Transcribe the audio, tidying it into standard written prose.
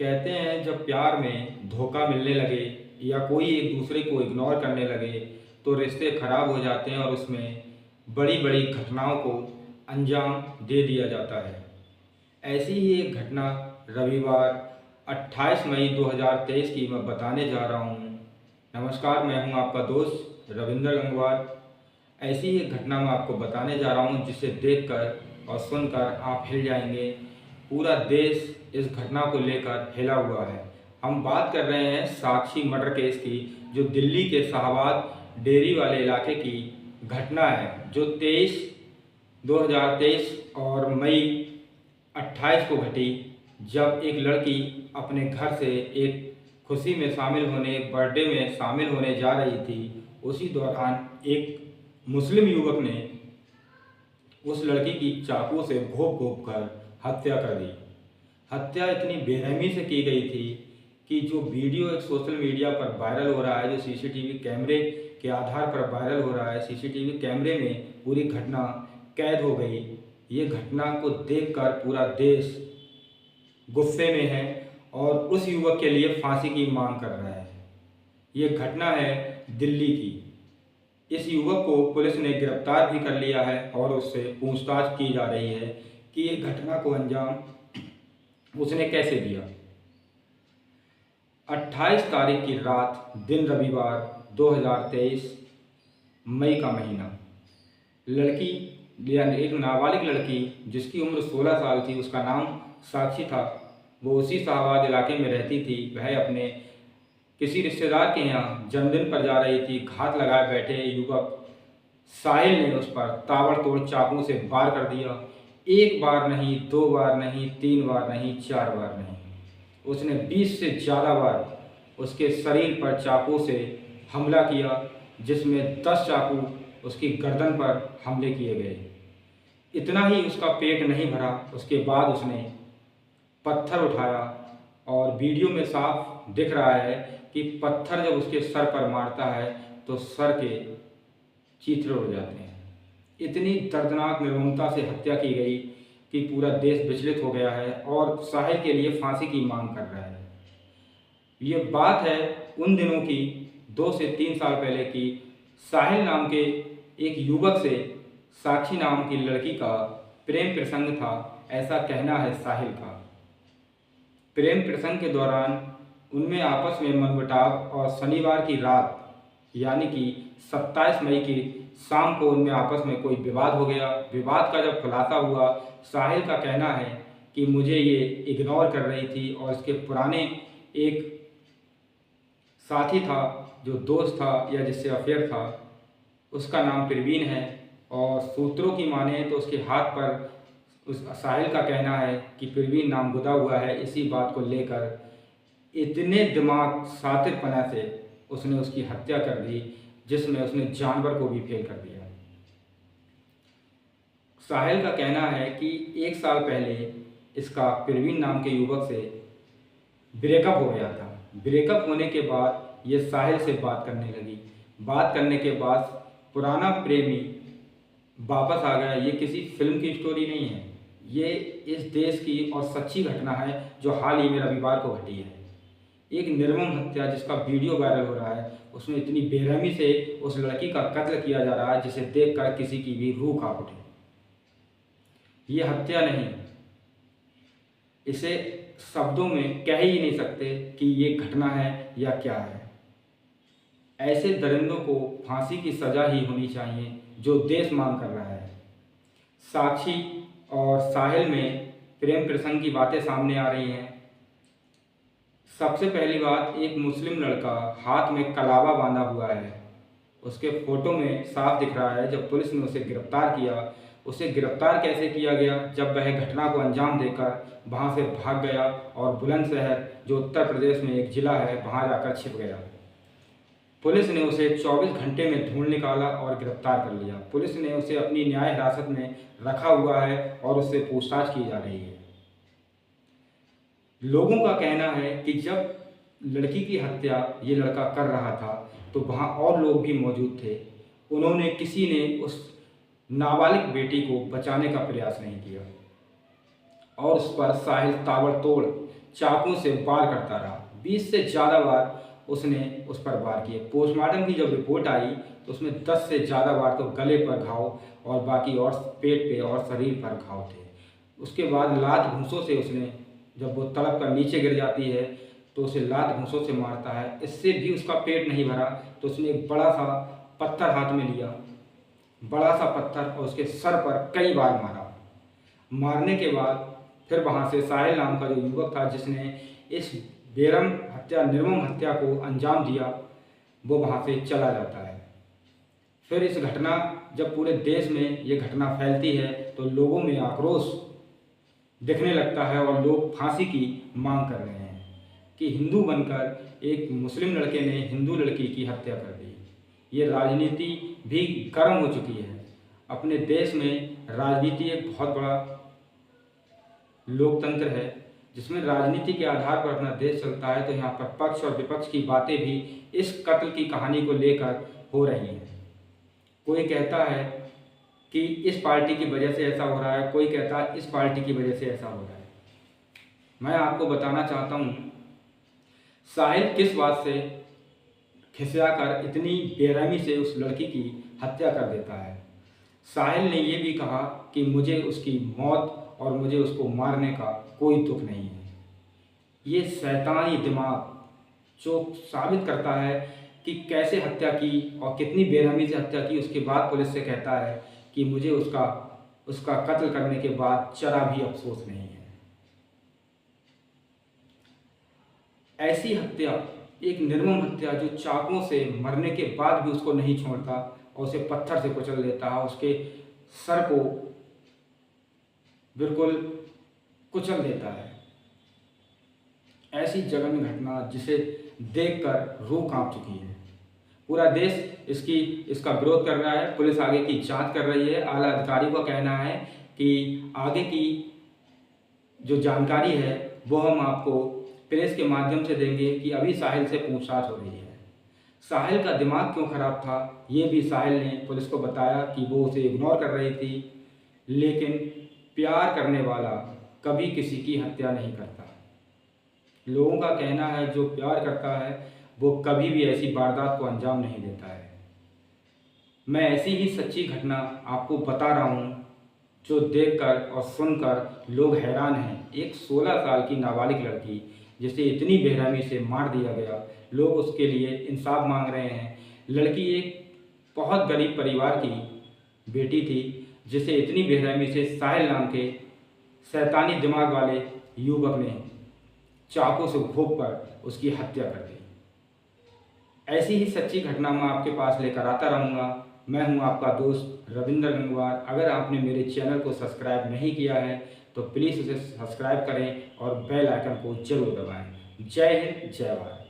कहते हैं जब प्यार में धोखा मिलने लगे या कोई एक दूसरे को इग्नोर करने लगे तो रिश्ते खराब हो जाते हैं और उसमें बड़ी बड़ी घटनाओं को अंजाम दे दिया जाता है। ऐसी ही एक घटना रविवार 28 मई 2023 की मैं बताने जा रहा हूँ। नमस्कार, मैं हूँ आपका दोस्त रविंदर गंगवार। ऐसी ही एक घटना मैं आपको बताने जा रहा हूँ जिसे देखकर और सुनकर आप हिल जाएंगे। पूरा देश इस घटना को लेकर हिला हुआ है। हम बात कर रहे हैं साक्षी मर्डर केस की, जो दिल्ली के शाहबाद डेरी वाले इलाके की घटना है, जो 2023 और मई 28 को घटी, जब एक लड़की अपने घर से एक खुशी में शामिल होने, एक बर्थडे में शामिल होने जा रही थी। उसी दौरान एक मुस्लिम युवक ने उस लड़की की चाकू से घोंप घोंप कर हत्या कर दी। हत्या इतनी बेरहमी से की गई थी कि जो वीडियो एक सोशल मीडिया पर वायरल हो रहा है, जो सीसीटीवी कैमरे के आधार पर वायरल हो रहा है, सीसीटीवी कैमरे में पूरी घटना कैद हो गई। ये घटना को देखकर पूरा देश गुस्से में है और उस युवक के लिए फांसी की मांग कर रहा है। ये घटना है दिल्ली की। इस युवक को पुलिस ने गिरफ्तार भी कर लिया है और उससे पूछताछ की जा रही है कि ये घटना को अंजाम उसने कैसे दिया। 28 तारीख की रात, दिन रविवार 2023, मई का महीना, लड़की यानी एक नाबालिग लड़की जिसकी उम्र 16 साल थी, उसका नाम साक्षी था, वो उसी शाहबाद इलाके में रहती थी। वह अपने किसी रिश्तेदार के यहाँ जन्मदिन पर जा रही थी। घात लगाए बैठे युवक साहिल ने उस पर ताबड़तोड़ चाकू से वार कर दिया। एक बार नहीं, दो बार नहीं, तीन बार नहीं, चार बार नहीं, उसने 20 से ज़्यादा बार उसके शरीर पर चाकू से हमला किया, जिसमें 10 चाकू उसकी गर्दन पर हमले किए गए। इतना ही उसका पेट नहीं भरा, उसके बाद उसने पत्थर उठाया और वीडियो में साफ दिख रहा है कि पत्थर जब उसके सर पर मारता है तो सर के चीथड़े उड़ जाते हैं। इतनी दर्दनाक निर्ममता से हत्या की गई कि पूरा देश विचलित हो गया है और साहिल के लिए फांसी की मांग कर रहा है। ये बात है उन दिनों की, 2 से 3 साल पहले की। साहिल नाम के एक युवक से साक्षी नाम की लड़की का प्रेम प्रसंग था, ऐसा कहना है साहिल का। प्रेम प्रसंग के दौरान उनमें आपस में मनमुटाव और शनिवार की रात यानी कि 27 मई की शाम को उनमें आपस में कोई विवाद हो गया। विवाद का जब खुलासा हुआ, साहिल का कहना है कि मुझे ये इग्नोर कर रही थी और इसके पुराने एक साथी था, जो दोस्त था या जिससे अफेयर था, उसका नाम प्रवीण है और सूत्रों की माने तो उसके हाथ पर उस साहिल का कहना है कि प्रवीण नाम गुदा हुआ है। इसी बात को लेकर इतने दिमाग सातिरपना से उसने उसकी हत्या कर दी, जिसमें उसने जानवर को भी फेल कर दिया। साहिल का कहना है कि 1 साल पहले इसका प्रवीण नाम के युवक से ब्रेकअप हो गया था। ब्रेकअप होने के बाद ये साहिल से बात करने लगी। बात करने के बाद पुराना प्रेमी वापस आ गया। ये किसी फिल्म की स्टोरी नहीं है, ये इस देश की और सच्ची घटना है जो हाल ही में रविवार को घटी है। एक निर्मम हत्या जिसका वीडियो वायरल हो रहा है, उसमें इतनी बेरहमी से उस लड़की का कत्ल किया जा रहा है जिसे देखकर किसी की भी रूह कांप उठे। ये हत्या नहीं, इसे शब्दों में कह ही नहीं सकते कि ये घटना है या क्या है। ऐसे दरिंदों को फांसी की सज़ा ही होनी चाहिए, जो देश मांग कर रहा है। साक्षी और साहिल में प्रेम प्रसंग की बातें सामने आ रही हैं। सबसे पहली बात, एक मुस्लिम लड़का हाथ में कलावा बांधा हुआ है, उसके फोटो में साफ दिख रहा है। जब पुलिस ने उसे गिरफ्तार किया, उसे गिरफ्तार कैसे किया गया, जब वह घटना को अंजाम देकर वहां से भाग गया और बुलंदशहर, जो उत्तर प्रदेश में एक ज़िला है, वहां जाकर छिप गया। पुलिस ने उसे 24 घंटे में ढूंढ निकाला और गिरफ्तार कर लिया। पुलिस ने उसे अपनी न्याय हिरासत में रखा हुआ है और उससे पूछताछ की जा रही है। लोगों का कहना है कि जब लड़की की हत्या ये लड़का कर रहा था तो वहाँ और लोग भी मौजूद थे। उन्होंने, किसी ने उस नाबालिग बेटी को बचाने का प्रयास नहीं किया और उस पर साहिल ताबड़तोड़ चाकू से वार करता रहा। 20 से ज़्यादा बार उसने उस पर वार किए। पोस्टमार्टम की जब रिपोर्ट आई तो उसमें 10 से ज़्यादा बार तो गले पर घाव और बाकी और पेट पे और शरीर पर घाव थे। उसके बाद लात घूंसों से उसने, जब वो तड़प कर नीचे गिर जाती है तो उसे लात घूंसों से मारता है। इससे भी उसका पेट नहीं भरा तो उसने एक बड़ा सा पत्थर हाथ में लिया, बड़ा सा पत्थर, और उसके सर पर कई बार मारा। मारने के बाद फिर वहाँ से साहिल नाम का जो युवक था जिसने इस बेरहम हत्या, निर्मम हत्या को अंजाम दिया, वो वहाँ से चला जाता है। फिर इस घटना, जब पूरे देश में ये घटना फैलती है तो लोगों में आक्रोश दिखने लगता है और लोग फांसी की मांग कर रहे हैं कि हिंदू बनकर एक मुस्लिम लड़के ने हिंदू लड़की की हत्या कर दी। ये राजनीति भी गर्म हो चुकी है। अपने देश में राजनीति एक बहुत बड़ा लोकतंत्र है जिसमें राजनीति के आधार पर अपना देश चलता है। तो यहाँ पर पक्ष और विपक्ष की बातें भी इस कत्ल की कहानी को लेकर हो रही हैं। कोई कहता है कि इस पार्टी की वजह से ऐसा हो रहा है, कोई कहता है इस पार्टी की वजह से ऐसा हो रहा है। मैं आपको बताना चाहता हूँ साहिल किस बात से खिसिया कर इतनी बेरहमी से उस लड़की की हत्या कर देता है। साहिल ने ये भी कहा कि मुझे उसकी मौत और मुझे उसको मारने का कोई दुख नहीं है। ये शैतानी दिमाग जो साबित करता है कि कैसे हत्या की और कितनी बेरहमी से हत्या की। उसके बाद पुलिस से कहता है कि मुझे उसका कत्ल करने के बाद जरा भी अफसोस नहीं है। ऐसी हत्या, एक निर्मम हत्या जो चाकुओं से मरने के बाद भी उसको नहीं छोड़ता और उसे पत्थर से कुचल देता है, उसके सर को बिल्कुल कुचल देता है। ऐसी जघन्य घटना जिसे देखकर रूह कांप चुकी है। पूरा देश इसका विरोध कर रहा है। पुलिस आगे की जांच कर रही है। आला अधिकारियों का कहना है कि आगे की जो जानकारी है वो हम आपको प्रेस के माध्यम से देंगे कि अभी साहिल से पूछताछ हो रही है। साहिल का दिमाग क्यों खराब था ये भी साहिल ने पुलिस को बताया कि वो उसे इग्नोर कर रही थी, लेकिन प्यार करने वाला कभी किसी की हत्या नहीं करता। लोगों का कहना है जो प्यार करता है वो कभी भी ऐसी वारदात को अंजाम नहीं देता है। मैं ऐसी ही सच्ची घटना आपको बता रहा हूँ जो देखकर और सुनकर लोग हैरान हैं। एक 16 साल की नाबालिग लड़की जिसे इतनी बेरहमी से मार दिया गया, लोग उसके लिए इंसाफ मांग रहे हैं। लड़की एक बहुत गरीब परिवार की बेटी थी जिसे इतनी बेरहमी से साहिल नाम के शैतानी दिमाग वाले युवक ने चाकू से घोंप कर उसकी हत्या कर दी। ऐसी ही सच्ची घटना मैं आपके पास लेकर आता रहूँगा। मैं हूँ आपका दोस्त रविंद्र गंगवार। अगर आपने मेरे चैनल को सब्सक्राइब नहीं किया है तो प्लीज़ उसे सब्सक्राइब करें और बेल आइकन को जरूर दबाएं। जय हिंद, जय भारत।